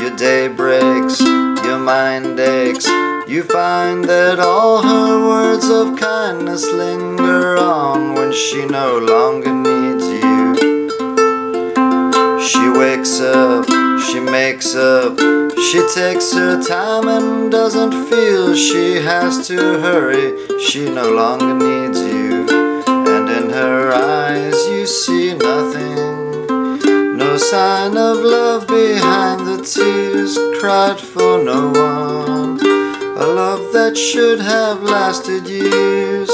Your day breaks, your mind aches. You find that all her words of kindness linger on when she no longer needs you. She wakes up, she makes up, she takes her time and doesn't feel she has to hurry. She no longer needs you, and in her eyes you see nothing. No sign of love behind the tears cried for no one. A love that should have lasted years.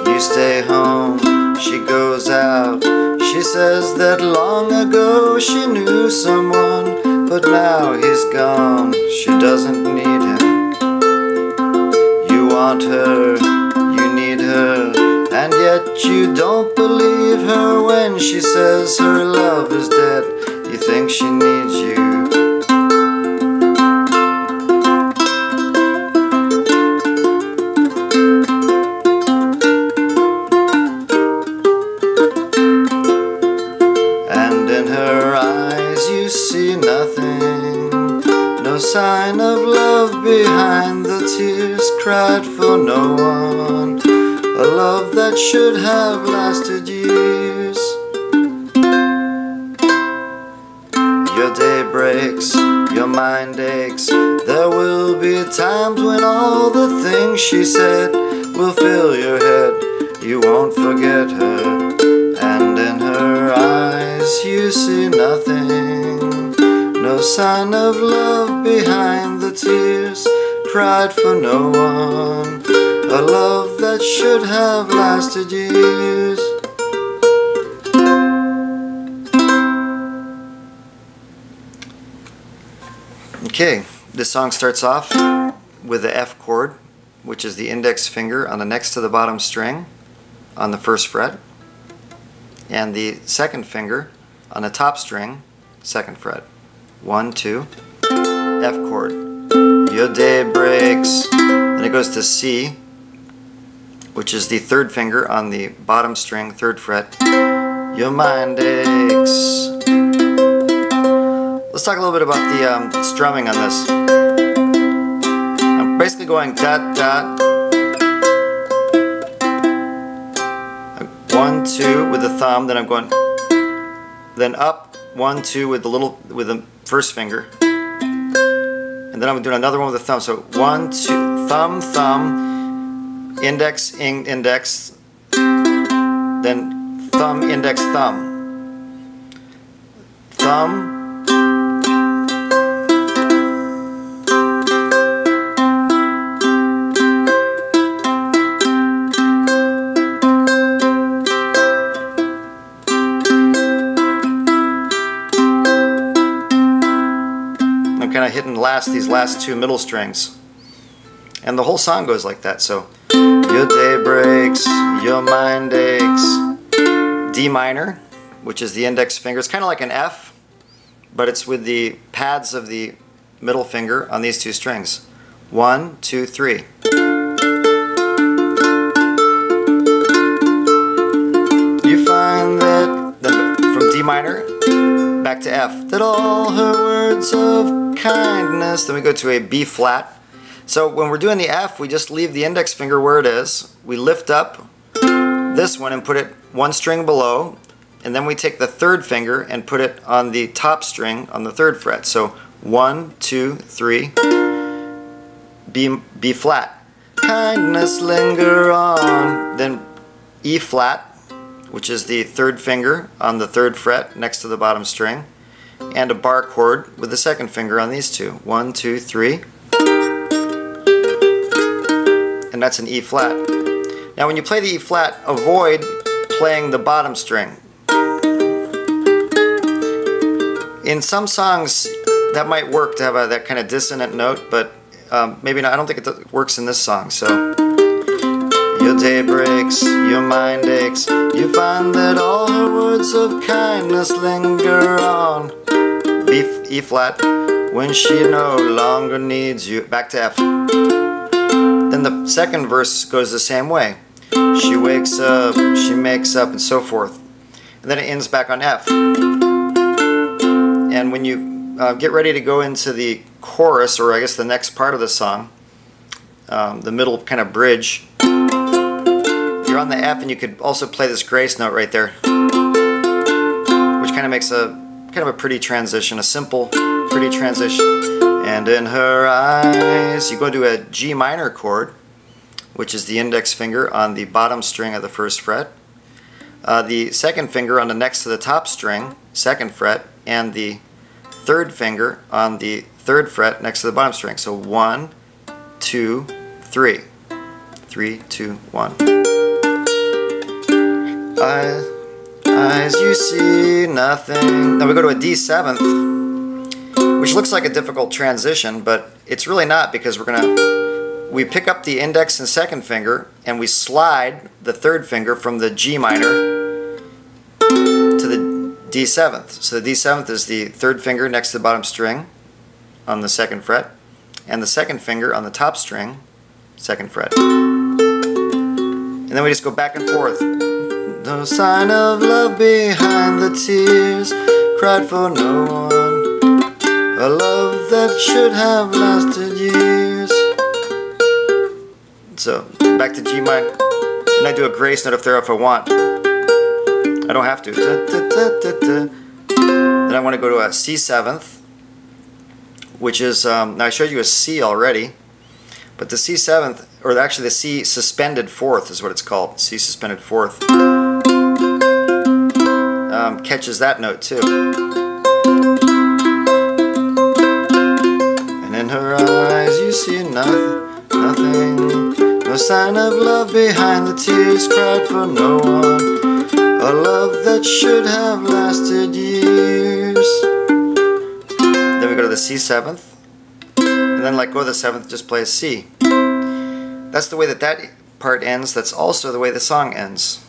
You stay home, she goes out. She says that long ago she knew someone, but now he's gone, she doesn't need him. You want her, you need her, and yet you don't believe her when she says her love is dead. You think she needs you. And in her eyes you see nothing. No sign of love behind the tears cried for no one. A love that should have lasted years. Your day breaks, your mind aches. There will be times when all the things she said will fill your head. You won't forget her, and in her eyes you see nothing. No sign of love behind the tears cried for no one. A love that should have lasted years. Okay, this song starts off with the F chord, which is the index finger on the next to the bottom string on the first fret, and the second finger on the top string, second fret. 1, 2, F chord. Your day breaks. Then it goes to C, which is the third finger on the bottom string, third fret. Your mind aches. Let's talk a little bit about the strumming on this. I'm basically going dot dot. 1, 2 with the thumb. Then I'm going. Then up 1, 2 with the first finger. And then I'm doing another one with the thumb. So 1, 2, thumb, thumb, index, index, then thumb, index, thumb, thumb. I'm kind of hitting these last two middle strings. And the whole song goes like that. So, your day breaks, your mind aches. D minor, which is the index finger. It's kind of like an F, but it's with the pads of the middle finger on these two strings. 1, 2, 3. You find that, from D minor back to F, that all her words of kindness. Then we go to a B flat. So when we're doing the F, we just leave the index finger where it is. We lift up this one and put it one string below, and then we take the third finger and put it on the top string on the third fret. So 1, 2, 3, B flat. Kindness linger on. Then E flat, which is the third finger on the third fret next to the bottom string, and a bar chord with the second finger on these two. 1, 2, 3. And that's an E flat. Now when you play the E flat, avoid playing the bottom string. In some songs that might work to have that kind of dissonant note, but maybe not. I don't think it works in this song. So your day breaks, your mind aches. You find that all her words of kindness linger on. E flat, when she no longer needs you. Back to F. Then the second verse goes the same way. She wakes up, she makes up, and so forth. And then it ends back on F. And when you get ready to go into the chorus, or I guess the next part of the song, the middle kind of bridge, you're on the F, and you could also play this grace note right there, which kind of makes a pretty transition, a simple, pretty transition. And in her eyes, you go to a G minor chord, which is the index finger on the bottom string of the first fret, the second finger on the next to the top string, second fret, and the third finger on the third fret next to the bottom string. So 1, 2, 3. 3, 2, 1. Eyes you see nothing. Now we go to a D7th, which looks like a difficult transition, but it's really not, because we pick up the index and second finger, and we slide the third finger from the G minor to the D7th. So the D7th is the third finger next to the bottom string on the second fret, and the second finger on the top string, second fret. And then we just go back and forth. No sign of love behind the tears, cried for no one, a love that should have lasted years. So back to G minor, and I do a grace note up there if I want. I don't have to. Then I want to go to a C7th, which is, now I showed you a C already, but the C7th, or actually the C suspended fourth is what it's called, C suspended fourth, catches that note too. And in her eyes you see nothing, no sign of love behind the tears, cried for no one, a love that should have lasted years. Then we go to the C7th, and then let go of the 7th, just play a C. That's the way that part ends. That's also the way the song ends.